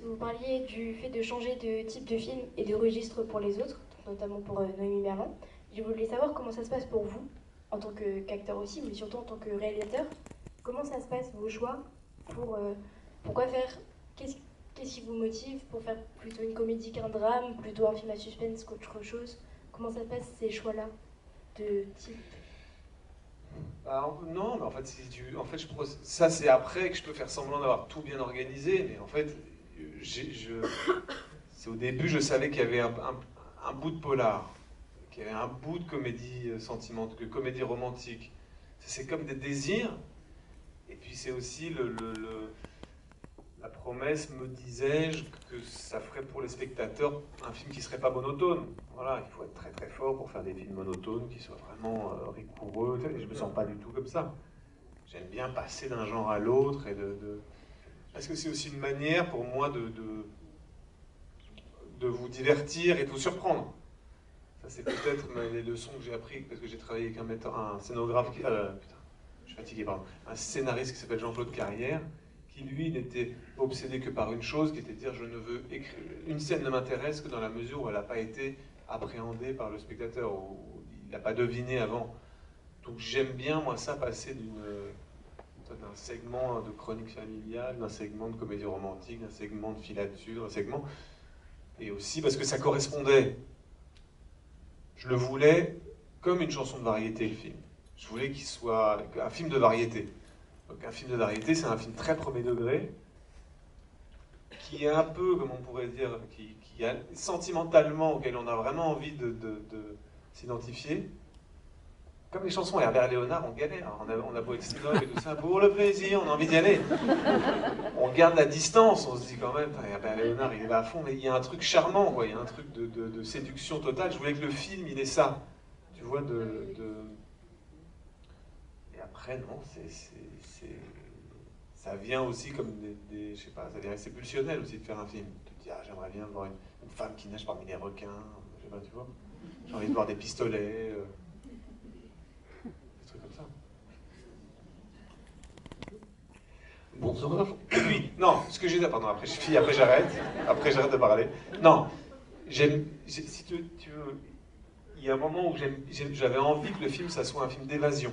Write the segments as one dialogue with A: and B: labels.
A: vous parliez du fait de changer de type de film et de registre pour les autres, notamment pour Noémie Merlan. Je voulais savoir comment ça se passe pour vous, en tant qu'acteur aussi, mais surtout en tant que réalisateur. Comment ça se passe, vos choix pour, pourquoi faire, qu'est-ce qui vous motive pour faire plutôt une comédie qu'un drame, plutôt un film à suspense qu'autre chose? Comment ça se passe ces choix-là de type?
B: Non, mais en fait, ça c'est après que je peux faire semblant d'avoir tout bien organisé, mais en fait, c'est au début, je savais qu'il y avait un bout de polar, qu'il y avait un bout de comédie sentimentale, de comédie romantique. C'est comme des désirs, et puis c'est aussi la promesse, me disais-je, que ça ferait pour les spectateurs un film qui serait pas monotone. Voilà, il faut être très très fort pour faire des films monotones, qui soient vraiment rigoureux. Et je me sens pas du tout comme ça. J'aime bien passer d'un genre à l'autre et parce que c'est aussi une manière pour moi de vous divertir et de vous surprendre. Ça c'est peut-être les leçons que j'ai apprises parce que j'ai travaillé avec un scénographe putain, je suis fatigué, pardon. Un scénariste qui s'appelle Jean-Claude Carrière, qui lui n'était obsédé que par une chose, qui était de dire je ne veux écrire. Une scène ne m'intéresse que dans la mesure où elle n'a pas été appréhendée par le spectateur, où il n'a pas deviné avant. Donc j'aime bien, moi, ça, passer d'un segment de chronique familiale, d'un segment de comédie romantique, d'un segment de filature, d'un segment. Et aussi parce que ça correspondait. Je le voulais comme une chanson de variété, le film. Je voulais qu'il soit un film de variété. Donc un film de variété, c'est un film très premier degré, qui est un peu, comme on pourrait dire, qui a sentimentalement, auquel on a vraiment envie de s'identifier. Comme les chansons Herbert Léonard, on galère, on a beau être snob et tout ça, pour le plaisir, on a envie d'y aller. On garde la distance, on se dit quand même, Herbert Léonard, il est là à fond, mais il y a un truc charmant, quoi, il y a un truc de séduction totale. Je voulais que le film, il ait ça, tu vois, Et après, non, ça vient aussi comme je sais pas, ça vient, c'est pulsionnel aussi de faire un film. Tu te dis, ah, j'aimerais bien voir une femme qui nage parmi les requins, je sais pas, tu vois. J'ai envie de voir des pistolets, des trucs comme ça.
C: Bonsoir.
B: Et puis, non, ce que j'ai dit, pardon, après j'arrête de parler. Non, si tu veux, il y a un moment où j'avais envie que le film, ça soit un film d'évasion.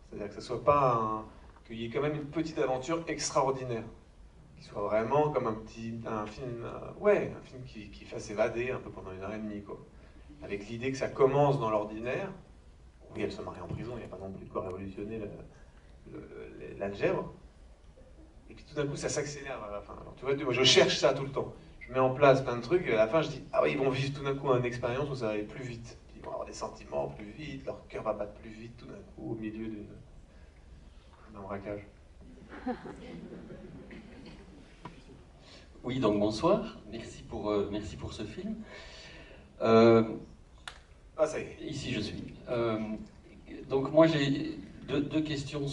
B: C'est-à-dire que ça soit pas qu'il y ait quand même une petite aventure extraordinaire. Qu'il soit vraiment comme un film, un film qui fasse évader un peu pendant 1 heure et demie, quoi. Avec l'idée que ça commence dans l'ordinaire. Oui, elle se marie en prison, il n'y a pas non plus de quoi révolutionner l'algèbre. Et puis tout d'un coup, ça s'accélère à la fin. Alors, tu vois, moi, je cherche ça tout le temps. Je mets en place plein de trucs, et à la fin, je dis, ah oui, ils vont vivre tout d'un coup une expérience où ça va aller plus vite. Ils vont avoir des sentiments plus vite, leur cœur va battre plus vite tout d'un coup, au milieu d'un braquage.
C: Oui, donc bonsoir. Merci pour ce film.
B: Ah, ça y est.
C: Ici, je suis. Donc moi, j'ai deux questions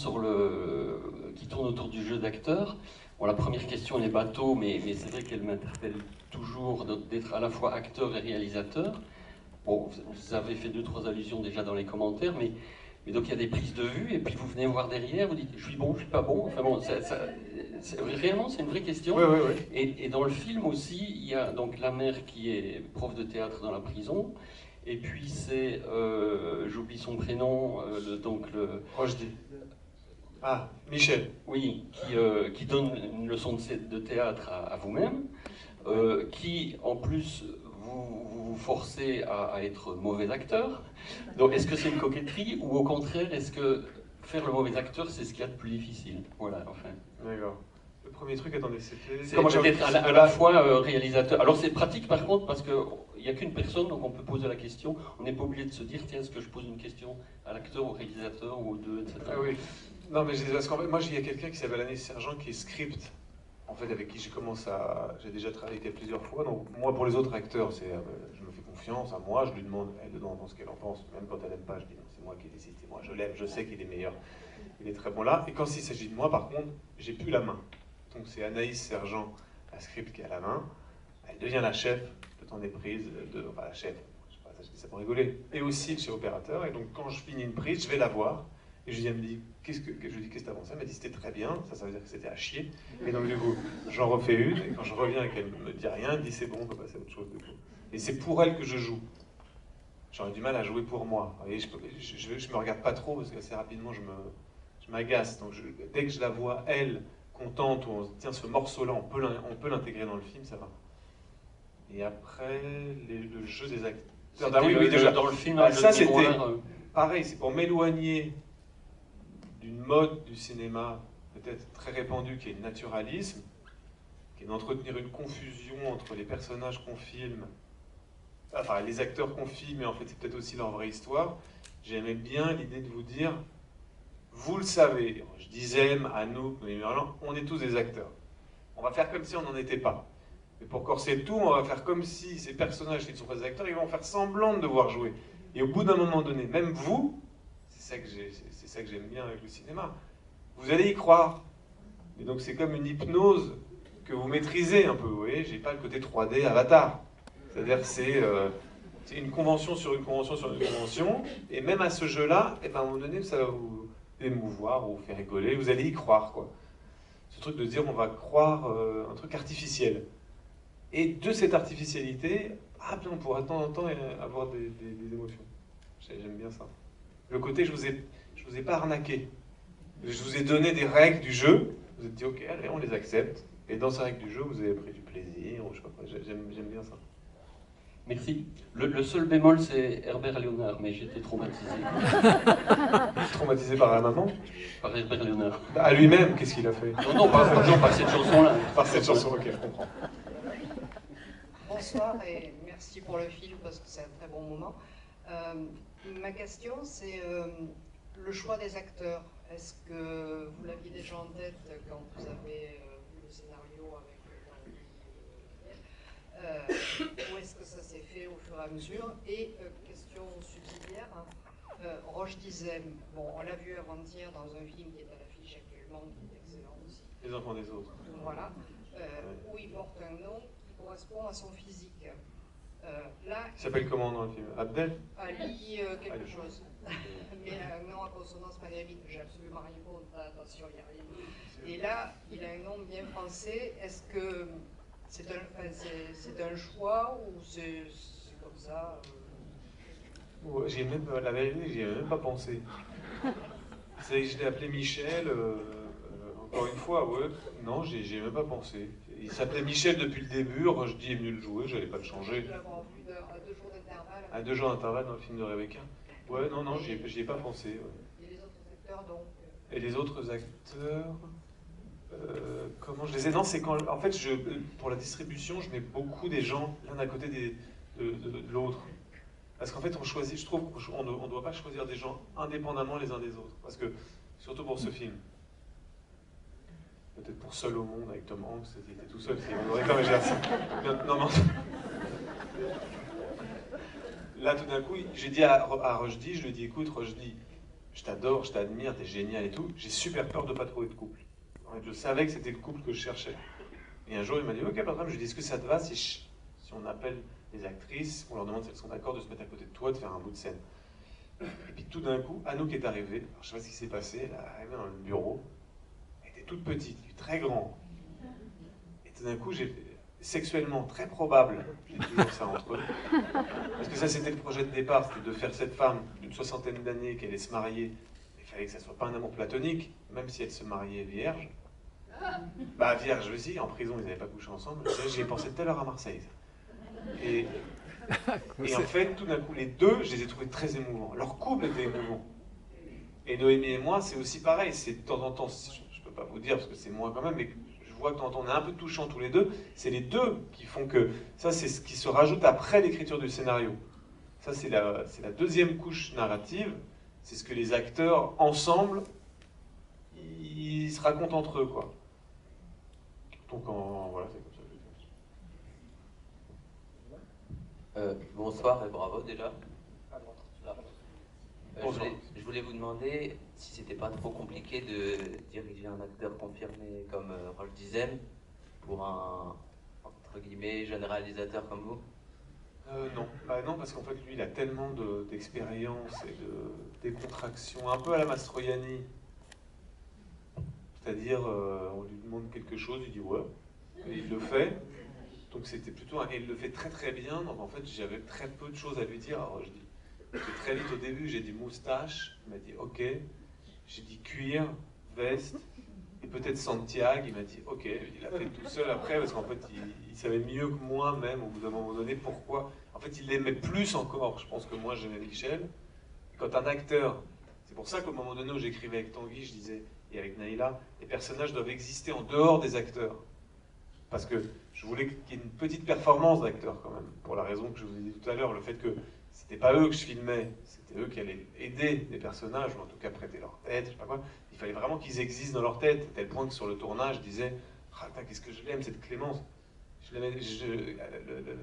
C: qui tournent autour du jeu d'acteur. Bon, la première question, elle est bateau, mais c'est vrai qu'elle m'interpelle toujours d'être à la fois acteur et réalisateur. Bon, vous avez fait 2-3 allusions déjà dans les commentaires, mais donc il y a des prises de vue, et puis vous venez voir derrière, vous dites je suis bon, je suis pas bon. Enfin bon, réellement c'est une vraie question.
B: Oui, oui, oui.
C: Et dans le film aussi, il y a donc la mère qui est prof de théâtre dans la prison, et puis c'est, j'oublie son prénom,
B: Rochdy. Ah, Michel.
C: Oui, qui donne une leçon de théâtre à vous-même, qui en plus vous forcez à être mauvais acteur. Donc est-ce que c'est une coquetterie ou au contraire est-ce que faire le mauvais acteur c'est ce qu'il y a de plus difficile? Voilà, enfin.
B: D'accord. Le premier truc, attendez, c'était...
C: C'est peut-être à la fois réalisateur. Alors c'est pratique par contre parce qu'il n'y a qu'une personne, donc on peut poser la question. On n'est pas obligé de se dire, tiens, est-ce que je pose une question à l'acteur, au réalisateur ou aux deux, etc.
B: Ah oui. Non, mais parce qu'en fait, moi, il y a quelqu'un qui s'appelle Agnès Sergent qui est script, en fait, avec qui j'ai déjà travaillé plusieurs fois. Donc, moi, pour les autres acteurs, je me fais confiance à moi, je lui demande, elle demande ce qu'elle en pense. Même quand elle n'aime pas, je dis non, c'est moi qui décide, c'est moi, je l'aime, je sais qu'il est meilleur. Il est très bon là. Et quand il s'agit de moi, par contre, j'ai plus la main. Donc, c'est Anaïs Sergent, la script, qui a la main. Elle devient la chef, le temps des prises, enfin, la chef, je sais pas, ça, je dis ça pour rigoler. Et aussi le chef opérateur. Et donc, quand je finis une prise, je vais la voir. Et Julie me dit, qu'est-ce que t'as pensé? Elle m'a dit, c'était très bien, ça veut dire que c'était à chier. Et donc du coup, j'en refais une, et quand je reviens et qu'elle me dit rien, elle me dit, c'est bon, on peut passer à autre chose. Du coup. Et c'est pour elle que je joue. J'aurais du mal à jouer pour moi. Et je me regarde pas trop, parce qu'assez rapidement, je m'agace. Donc dès que je la vois, elle, contente, où on se dit, tiens, ce morceau-là, on peut l'intégrer dans le film, ça va. Et après, le jeu des acteurs.
C: Ah oui, déjà. Dans le film, ça
B: c'était pareil, c'est pour m'éloigner d'une mode du cinéma peut-être très répandue qui est le naturalisme, qui est d'entretenir une confusion entre les personnages qu'on filme, enfin les acteurs qu'on filme, et en fait c'est peut-être aussi leur vraie histoire. J'aimais bien l'idée de vous dire, vous le savez, je disais à nous, on est tous des acteurs. On va faire comme si on n'en était pas. Mais pour corser tout, on va faire comme si ces personnages qui ne sont pas des acteurs, ils vont faire semblant de devoir jouer. Et au bout d'un moment donné, même vous, c'est ça que j'aime bien avec le cinéma, vous allez y croire. Et donc c'est comme une hypnose que vous maîtrisez un peu, vous voyez, j'ai pas le côté 3D Avatar. C'est-à-dire que c'est une convention sur une convention sur une convention, et même à ce jeu-là, à un moment donné, ça va vous émouvoir ou vous faire rigoler, vous allez y croire, quoi. Ce truc de dire on va croire un truc artificiel. Et de cette artificialité, on pourra de temps en temps avoir des émotions. J'aime bien ça. Le côté, je vous ai pas arnaqué. Je vous ai donné des règles du jeu. Vous êtes dit, ok, allez, on les accepte. Et dans ces règles du jeu, vous avez pris du plaisir. J'aime bien ça.
C: Merci. Le seul bémol, c'est Herbert Léonard, mais j'étais traumatisé.
B: Traumatisé par la maman?
C: Par Herbert Léonard.
B: À lui-même, qu'est-ce qu'il a fait?
C: Non, par cette chanson-là.
B: Par cette chanson, ok, je comprends.
D: Bonsoir et merci pour le film parce que c'est un très bon moment. Ma question, c'est le choix des acteurs. Est-ce que vous l'aviez déjà en tête quand vous avez vu le scénario avec ou est-ce que ça s'est fait au fur et à mesure? Et question subsidiaire, Roche Dizem, bon, on l'a vu avant-hier dans un film qui est à l'affiche actuellement, qui est excellent aussi.
B: Les enfants des autres.
D: Voilà, où il porte un nom qui correspond à son physique. Là,
B: il s'appelle comment dans le film? Abdel?
D: Ali quelque chose. Mais un nom à consonance maghrébine. J'ai absolument rien contre, attention, il n'y a rien. Et là, il a un nom bien français. Est-ce que c'est un choix ou c'est comme ça
B: Ouais, la vérité, j'y ai même pas pensé. Je l'ai appelé Michel, encore une fois, ouais. Non, j'y ai même pas pensé. Il s'appelait Michel depuis le début, Rochdy est venu le jouer, j'allais pas le changer.
D: À 2 jours d'intervalle.
B: À 2 jours d'intervalle dans le film de Rebecca. Ouais, non, j'y ai pas pensé. Ouais.
D: Et les autres acteurs, donc
B: Et les autres acteurs, comment je les ai? Non, c'est quand, en fait, pour la distribution, je mets beaucoup des gens l'un à côté de l'autre. Parce qu'en fait, je trouve qu'on ne doit pas choisir des gens indépendamment les uns des autres. Parce que, surtout pour ce film, peut-être pour Seul au monde avec Tom Hanks, il était tout seul, on aurait quand même géré ça. Non. Là, tout d'un coup, j'ai dit à Rochdy, je lui ai dit, écoute, Rochdy, je t'adore, je t'admire, t'es génial et tout, j'ai super peur de ne pas trouver de couple. En fait, je savais que c'était le couple que je cherchais. Et un jour, il m'a dit, ok, pas de problème, je lui ai dit, est-ce que ça te va si on appelle les actrices, on leur demande si elles sont d'accord de se mettre à côté de toi, de faire un bout de scène. Et puis tout d'un coup, Anouk est arrivée, alors, je ne sais pas ce qui s'est passé, elle est arrivée dans le bureau, elle était toute petite, très grande. Et tout d'un coup, sexuellement très probable, j'ai toujours ça entre eux, parce que ça c'était le projet de départ, c'était de faire cette femme d'une 60aine d'années qui allait se marier, il fallait que ça soit pas un amour platonique, même si elle se mariait vierge. Bah vierge aussi, en prison ils n'avaient pas couché ensemble, j'y ai pensé tout à l'heure à Marseille. Et en fait, tout d'un coup, les deux, je les ai trouvés très émouvants. Leur couple était émouvant. Et Noémie et moi, c'est aussi pareil, c'est de temps en temps, je peux pas vous dire parce que c'est moi quand même, mais je vois que de temps en temps on est un peu touchants tous les deux, c'est les deux qui font que, ça c'est ce qui se rajoute après l'écriture du scénario. Ça c'est la deuxième couche narrative, c'est ce que les acteurs ensemble, ils se racontent entre eux, quoi. Donc voilà, c'est comme ça.
E: Bonsoir et bravo déjà.
B: Bonsoir.
E: Je voulais vous demander si c'était pas trop compliqué de diriger un acteur confirmé comme Roche Dizem pour un, entre guillemets, jeune réalisateur comme vous.
B: Non. Bah, non, parce qu'en fait, lui, il a tellement d'expérience et de décontraction, un peu à la Mastroianni. C'est-à-dire, on lui demande quelque chose, il dit ouais, et il le fait. Donc c'était plutôt, et il le fait très très bien. Donc en fait, j'avais très peu de choses à lui dire. Alors je dis, très vite au début, j'ai dit moustache. Il m'a dit ok. J'ai dit cuir, veste et peut-être Santiago. Il m'a dit ok. Il a fait tout seul après parce qu'en fait, il savait mieux que moi même au bout d'un moment donné pourquoi. En fait, il l'aimait plus encore. Je pense que moi j'aimais Michel. Quand un acteur, c'est pour ça qu'au moment donné où j'écrivais avec Tanguy, je disais et avec Naïla, les personnages doivent exister en dehors des acteurs. Parce que je voulais qu'il y ait une petite performance d'acteurs quand même, pour la raison que je vous ai dit tout à l'heure, le fait que c'était pas eux que je filmais, c'était eux qui allaient aider les personnages, ou en tout cas prêter leur tête, je sais pas quoi. Il fallait vraiment qu'ils existent dans leur tête, à tel point que sur le tournage, je disais ah, qu'est-ce que je l'aime cette Clémence.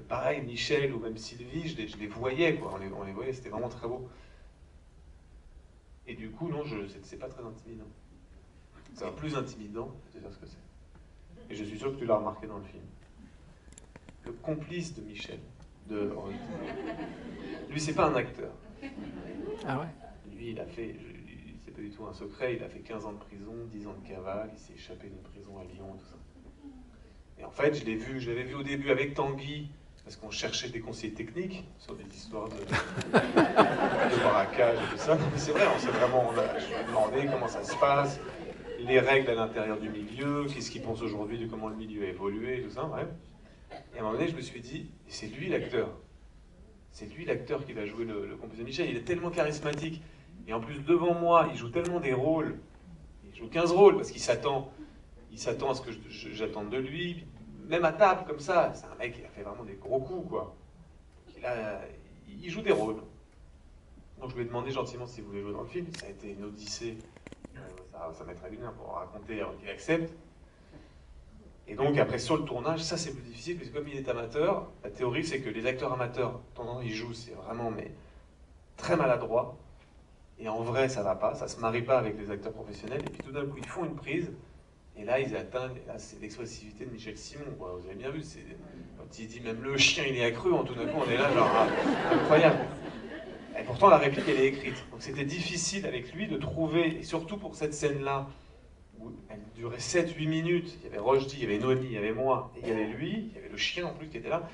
B: Pareil, Michel ou même Sylvie, je les voyais, quoi. On les voyait, c'était vraiment très beau. Et du coup, non, c'est pas très intimidant. C'est plus intimidant, c'est dire ce que c'est. Et je suis sûr que tu l'as remarqué dans le film. Le complice de Michel, de Henri, lui, c'est pas un acteur.
F: Ah ouais?
B: Lui, il a fait, c'est pas du tout un secret, il a fait 15 ans de prison, 10 ans de cavale, il s'est échappé d'une prison à Lyon, tout ça. Et en fait, je l'avais vu au début avec Tanguy, parce qu'on cherchait des conseillers techniques sur des histoires de braquage et tout ça. Mais c'est vrai, je lui ai demandé comment ça se passe, les règles à l'intérieur du milieu, qu'est-ce qu'il pense aujourd'hui de comment le milieu a évolué, tout ça, bref. Et à un moment donné, je me suis dit, c'est lui l'acteur. C'est lui l'acteur qui va jouer le complice de Michel. Il est tellement charismatique. Et en plus, devant moi, il joue tellement des rôles. Il joue 15 rôles parce qu'il s'attend à ce que j'attende de lui. Même à table, comme ça, c'est un mec qui a fait vraiment des gros coups, quoi. Il joue des rôles. Donc je lui ai demandé gentiment s'il voulait jouer dans le film. Ça a été une odyssée. Ça mettrait une heure pour raconter avant qu'il accepte. Et donc après sur le tournage, ça c'est plus difficile, parce que comme il est amateur, la théorie c'est que les acteurs amateurs, tendance ils jouent, c'est vraiment très maladroit. Et en vrai ça va pas, ça se marie pas avec les acteurs professionnels. Et puis tout d'un coup ils font une prise, et là ils atteignent, et là c'est l'expressivité de Michel Simon, quoi. Vous avez bien vu, quand il dit même le chien il est accru, tout d'un coup on est là genre incroyable. Et pourtant, la réplique, elle est écrite. Donc c'était difficile avec lui de trouver, et surtout pour cette scène-là, où elle durait 7-8 minutes, il y avait Rochdy, il y avait Noémie, il y avait moi, et il y avait lui, il y avait le chien en plus qui était là.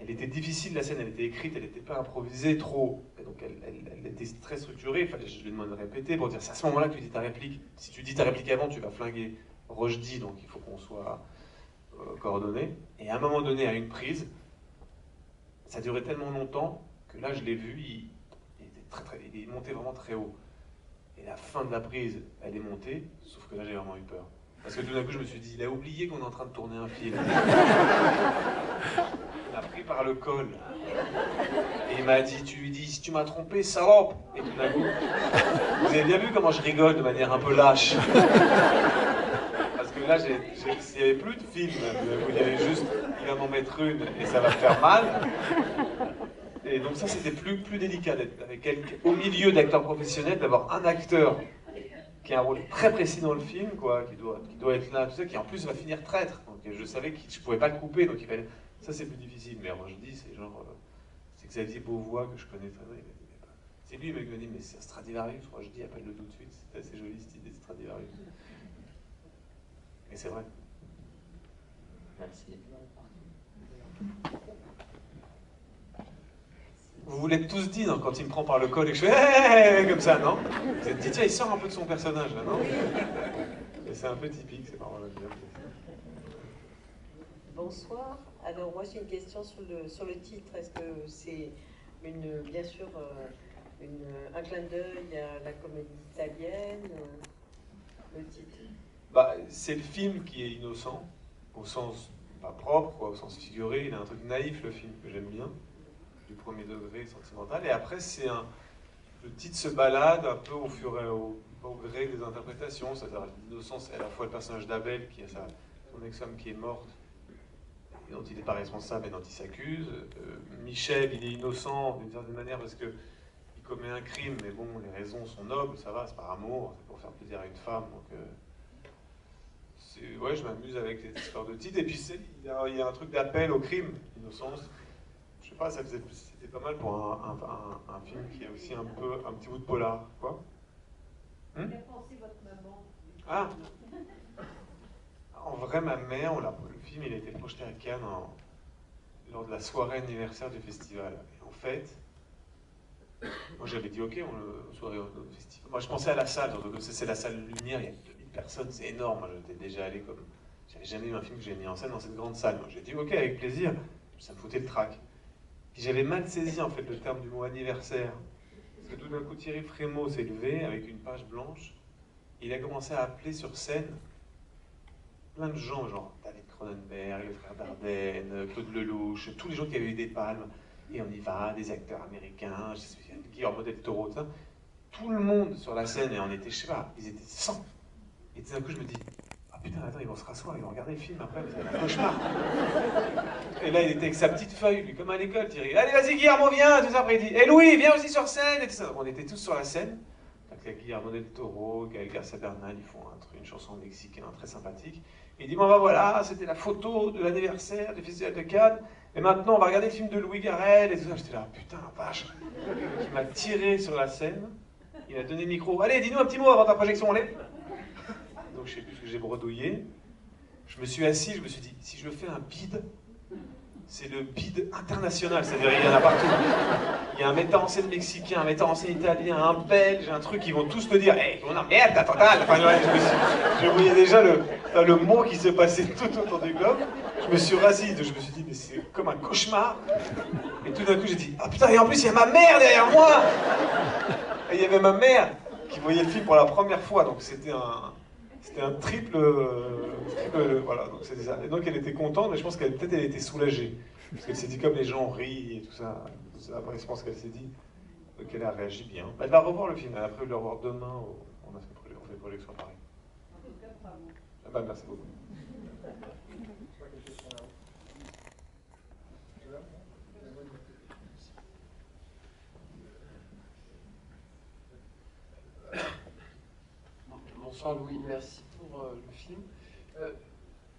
B: Elle était difficile la scène, elle était écrite, elle n'était pas improvisée trop. Et donc elle était très structurée, je lui demande de répéter pour dire c'est à ce moment-là que tu dis ta réplique. Si tu dis ta réplique avant, tu vas flinguer Rochdy, donc il faut qu'on soit coordonnés. Et à un moment donné, à une prise, ça durait tellement longtemps que là je l'ai vu, il est monté vraiment très haut. Et la fin de la prise, elle est montée, sauf que là j'ai vraiment eu peur. Parce que tout d'un coup je me suis dit, il a oublié qu'on est en train de tourner un film. Il m'a pris par le col. Et il m'a dit, tu lui dis, si tu m'as trompé, salope. Et tout d'un coup, vous avez bien vu comment je rigole de manière un peu lâche. Parce que là, il n'y avait plus de film. Il y avait juste, il va m'en mettre une et ça va faire mal. Et donc ça, c'était plus délicat d'être avec au milieu d'acteurs professionnels, d'avoir un acteur qui a un rôle très précis dans le film, quoi, qui doit être là, tout ça, qui en plus va finir traître. Donc je savais que je ne pouvais pas le couper, donc il fallait... Ça, c'est plus difficile. Mais moi, je dis, c'est genre... c'est Xavier Beauvois, que je connais très bien. C'est lui, mec, qui m'a dit, mais c'est un Stradivarius. Moi, je dis, appelle-le tout de suite. C'est assez joli, cette idée de Stradivarius. Et c'est vrai.
E: Merci.
B: Vous vous l'êtes tous dit, non, quand il me prend par le col et que je fais hey! Comme ça, non? Vous êtes dit, tiens, il sort un peu de son personnage, là, non? Et c'est un peu typique, c'est marrant.
G: Bonsoir. Alors moi j'ai une question sur le titre. Est-ce que c'est bien sûr un clin d'œil à la comédie italienne, le titre?
B: Bah, c'est le film qui est innocent, au sens pas propre, quoi, au sens figuré. Il a un truc naïf, le film, que j'aime bien, du premier degré sentimental. Et après, le titre se balade un peu au gré des interprétations. C'est-à-dire l'innocence, c'est à la fois le personnage d'Abel, qui a son ex-femme qui est morte, et dont il n'est pas responsable et dont il s'accuse. Michel, il est innocent d'une certaine manière parce qu'il commet un crime, mais bon, les raisons sont nobles, ça va, c'est par amour, c'est pour faire plaisir à une femme. Donc, ouais, je m'amuse avec les histoires de titres. Et puis, il y a un truc d'appel au crime, innocence. Je sais pas, c'était pas mal pour un film qui est aussi un petit bout de polar. Quoi?
H: Il a pensé votre maman.
B: Ah! En vrai, ma mère, le film il a été projeté à Cannes lors de la soirée anniversaire du festival. Et en fait, moi j'avais dit ok, soirée au festival. Moi je pensais à la salle, surtout que c'est la salle Lumière, il y a 2000 personnes, c'est énorme. Moi j'étais déjà allé comme. J'avais jamais eu un film que j'ai mis en scène dans cette grande salle. Moi j'ai dit ok, avec plaisir, ça me foutait le trac. Puis j'avais mal saisi en fait le terme du mot anniversaire. Parce que tout d'un coup Thierry Frémaux s'est levé avec une page blanche, et il a commencé à appeler sur scène plein de gens, genre David Cronenberg, le frère Dardenne, Claude Lelouch, tous les gens qui avaient eu des palmes, et on y va, des acteurs américains, Guillermo del Toro, tout ça. Tout le monde sur la scène, et on était, je sais pas, ils étaient 100. Et tout d'un coup, je me dis, ah putain, attends, ils vont se rasseoir, ils vont regarder le film après, mais c'est un cauchemar. Et là, il était avec sa petite feuille, lui, comme à l'école, Thierry. Allez, vas-y, Guillermo, viens, tout ça. Après, il dit, et Louis, viens aussi sur scène, et tout ça. On était tous sur la scène. Donc, il y a Guillermo del Toro, Gaël Garcia Bernal, ils font une chanson mexicaine très sympathique. Et il dit, bon, ben voilà, c'était la photo de l'anniversaire du Festival de Cannes. Et maintenant, on va regarder le film de Louis Garrel, et tout ça. J'étais là, putain, la vache. Il m'a tiré sur la scène. Il m'a donné le micro. Allez, dis-nous un petit mot avant ta projection, allez. Donc, je sais plus ce que j'ai bredouillé. Je me suis assis, je me suis dit, si je fais un bide, c'est le bide international, c'est-à-dire il y en a partout. Il y a un metteur en scène mexicain, un metteur en scène italien, un belge, un truc, ils vont tous te dire, hey, on a merde, total. Enfin, je voyais déjà le mot qui se passait tout autour du globe. Je me suis rassis, je me suis dit, mais c'est comme un cauchemar. Et tout d'un coup, j'ai dit, ah putain, et en plus, il y a ma mère derrière moi. Et il y avait ma mère qui voyait le film pour la première fois, donc c'était un triple, voilà, donc c'était ça. Et donc elle était contente, mais je pense qu'elle peut-être elle était soulagée. Parce qu'elle s'est dit, comme les gens rient et tout ça, après je pense qu'elle s'est dit qu'elle a réagi bien. Bah, elle va revoir le film, elle a prévu de le revoir demain, on fait une projection à Paris. Ah bah, merci beaucoup.
I: Bonsoir Louis, merci pour le film.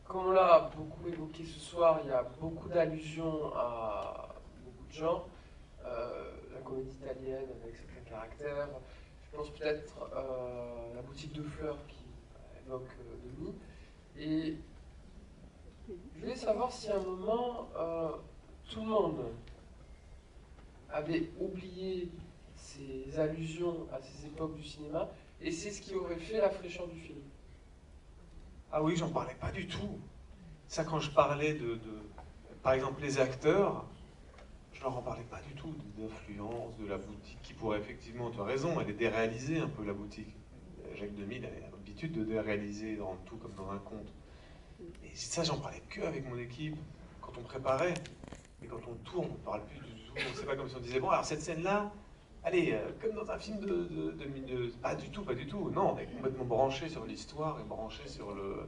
I: Comme on l'a beaucoup évoqué ce soir, il y a beaucoup d'allusions à beaucoup de gens. La comédie italienne avec certains caractères. Je pense peut-être la boutique de fleurs qui évoque Denis. Et je voulais savoir si à un moment, tout le monde avait oublié ces allusions à ces époques du cinéma, et c'est ce qui aurait fait la fraîcheur du film.
B: Ah oui, j'en parlais pas du tout. Ça, quand je parlais par exemple, les acteurs, je leur en parlais pas du tout, d'influence, de la boutique, qui pourrait effectivement, tu as raison, elle est déréalisée un peu, la boutique. Jacques Demy, il a l'habitude de déréaliser, de rendre tout comme dans un conte. Et ça, j'en parlais que avec mon équipe, quand on préparait. Mais quand on tourne, on ne parle plus du tout. C'est pas comme si on disait, bon, alors cette scène-là, allez, comme dans un film Pas du tout, pas du tout. Non, on est complètement branché sur l'histoire et branché sur le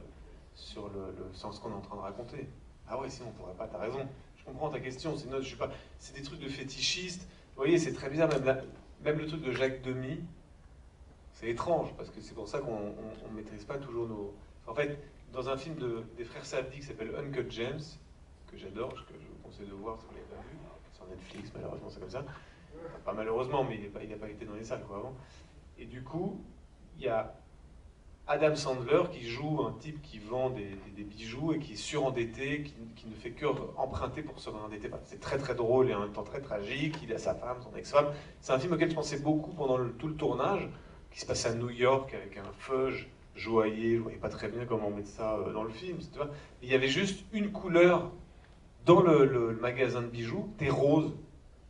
B: sens qu'on est en train de raconter. Ah ouais, sinon on pourrait pas, t'as raison. Je comprends ta question, c'est des trucs de fétichistes. Vous voyez, c'est très bizarre, même le truc de Jacques Demy, c'est étrange, parce que c'est pour ça qu'on ne maîtrise pas toujours nos... En fait, dans un film des frères Safdie qui s'appelle Uncut James, que j'adore, que je vous conseille de voir si vous ne l'avez pas vu, sur Netflix, malheureusement c'est comme ça. Enfin, pas malheureusement, mais il n'a pas été dans les salles quoi, avant. Et du coup, il y a Adam Sandler qui joue un type qui vend des bijoux et qui est surendetté, qui ne fait que emprunter pour se réendetter. C'est très très drôle et en même temps très tragique. Il a sa femme, son ex-femme. C'est un film auquel je pensais beaucoup pendant tout le tournage, qui se passe à New York avec un feuge joaillier. Je ne voyais pas très bien comment mettre ça dans le film. Tu vois. Il y avait juste une couleur dans le magasin de bijoux, des roses.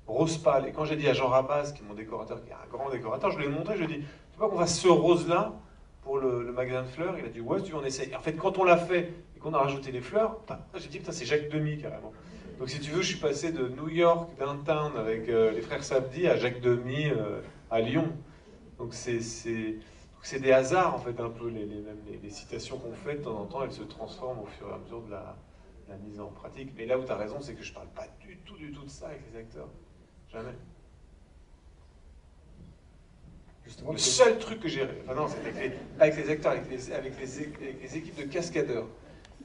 B: Rose pâle. Et quand j'ai dit à Jean Rabas, qui est mon décorateur, qui est un grand décorateur, je lui ai montré, je lui ai dit, tu vois qu'on fasse ce rose-là pour le magasin de fleurs? Il a dit, ouais, si tu veux, on essaye. En fait, quand on l'a fait et qu'on a rajouté les fleurs, j'ai dit, putain, c'est Jacques Demy, carrément. Donc, si tu veux, je suis passé de New York, downtown, avec les frères Safdie, à Jacques Demy, à Lyon. Donc, c'est des hasards, en fait, un peu. Les citations qu'on fait, de temps en temps, elles se transforment au fur et à mesure de la mise en pratique. Mais là où tu as raison, c'est que je parle pas du tout de ça avec les acteurs. Jamais. Justement, le seul truc que j'ai... Enfin non, c'est avec les acteurs, avec les équipes de cascadeurs.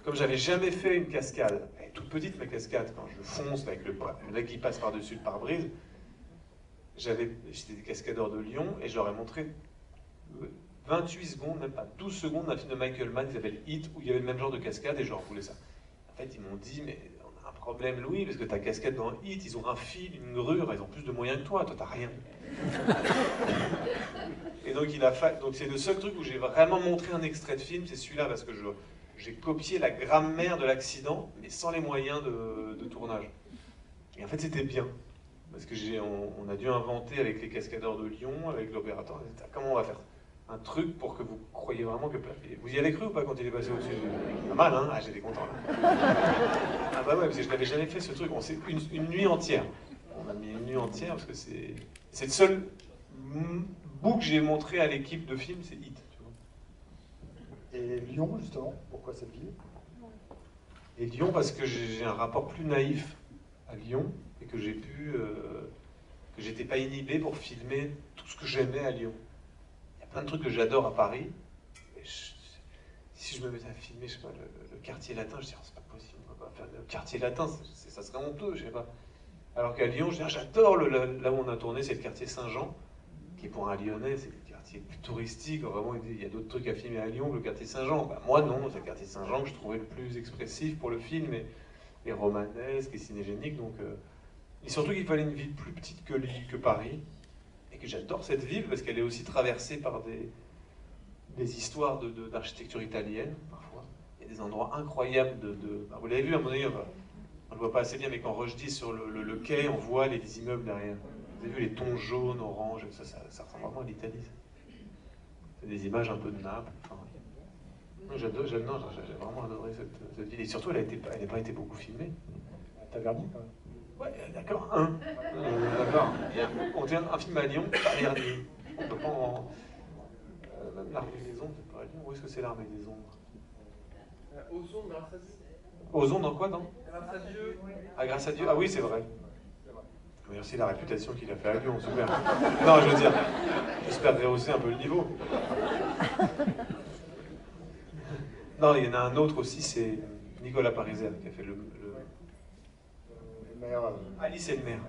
B: Comme j'avais jamais fait une cascade, et tout toute petite, ma cascade. Quand je fonce avec le mec qui passe par-dessus le pare-brise, j'étais cascadeur de Lyon et je leur ai montré 28 secondes, même pas 12 secondes, d'un film de Michael Mann qui s'appelle Hit, où il y avait le même genre de cascade et je leur voulais ça. En fait, ils m'ont dit, mais on a un problème, Louis, parce que ta cascade dans Hit, ils ont un fil, une grure, ils ont plus de moyens que toi t'as rien. Et donc, donc c'est le seul truc où j'ai vraiment montré un extrait de film, c'est celui-là, parce que j'ai copié la grammaire de l'accident, mais sans les moyens de tournage. Et en fait, c'était bien. Parce que on a dû inventer avec les cascadeurs de Lyon, avec l'opérateur, comment on va faire un truc pour que vous croyiez vraiment que... Vous y avez cru ou pas quand il est passé au-dessus? Pas mal, hein? Ah, j'étais content, là. Ah bah ouais, parce que je n'avais jamais fait ce truc. On s'est une nuit entière. On a mis une nuit entière, parce que c'est le seul bout que j'ai montré à l'équipe de film, c'est Hit. Tu vois.
J: Et Lyon, justement, pourquoi cette ville?
B: Et Lyon, parce que j'ai un rapport plus naïf à Lyon, et que j'ai pu... que j'étais pas inhibé pour filmer tout ce que j'aimais à Lyon. Plein de trucs que j'adore à Paris. Et si je me mettais à filmer, je sais pas, le quartier latin, je dis, oh, c'est pas possible, on va pas faire le quartier latin, ça serait honteux, je sais pas. Alors qu'à Lyon, je dis, j'adore là où on a tourné, c'est le quartier Saint-Jean, qui pour un Lyonnais, c'est le quartier plus touristique. Vraiment, il y a d'autres trucs à filmer à Lyon que le quartier Saint-Jean. Bah, moi, non, c'est le quartier Saint-Jean que je trouvais le plus expressif pour le film, et romanesque et cinégénique. Donc, et surtout qu'il fallait une ville plus petite que Paris. Et que j'adore cette ville parce qu'elle est aussi traversée par des histoires d'architecture italienne, parfois. Il y a des endroits incroyables vous l'avez vu, à mon avis, on ne le voit pas assez bien, mais quand Roche dit sur le quai, on voit les immeubles derrière. Vous avez vu les tons jaunes, orange, ça ressemble vraiment à l'Italie. C'est des images un peu de Naples. Enfin, j'ai vraiment adoré cette ville. Et surtout, elle n'a pas été beaucoup filmée.
J: Tavernier, quand même.
B: Ouais, d'accord, d'accord. On tient un film à Lyon, Tavernier. On peut pas en... même l'Armée des Ombres, c'est pas à Lyon. Où est-ce que c'est l'Armée des Ombres?
I: Ozon, grâce à Dieu.
B: Ozon, dans quoi, dans?
I: Grâce à Dieu.
B: Ah, grâce à Dieu. Ah oui, c'est vrai. Merci la réputation qu'il a fait à Lyon, super. Non, je veux dire, j'espère rehausser un peu le niveau. Non, il y en a un autre aussi, c'est Nicolas Pariser qui a fait le maire. Alice et le maire.